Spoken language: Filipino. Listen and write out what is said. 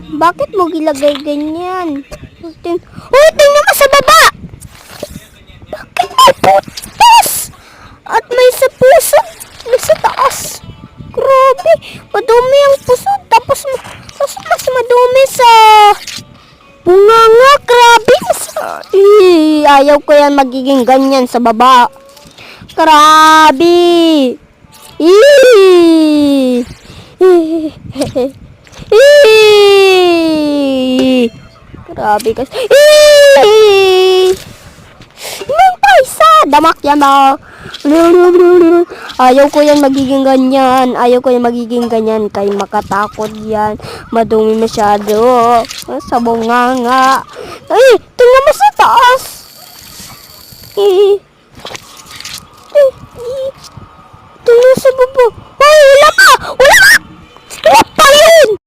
Bakit mo gilagay ganyan? Tingnan mo sa baba! Bakit may putas? At may sa puso. May sa taas. Grabe. Madumi ang puso. Tapos mas madumi sa bunganga. Grabe. Ayaw ko yan magiging ganyan sa baba. Grabe. Grabe kasi. Isa, damak yan ba? Ayaw ko yan magiging ganyan. Ayaw ko yan magiging ganyan. Kay makatakot yan. Madumi masyado. Sa bunganga. Ay, tingnan mo sa taas. Tingnan sa baba.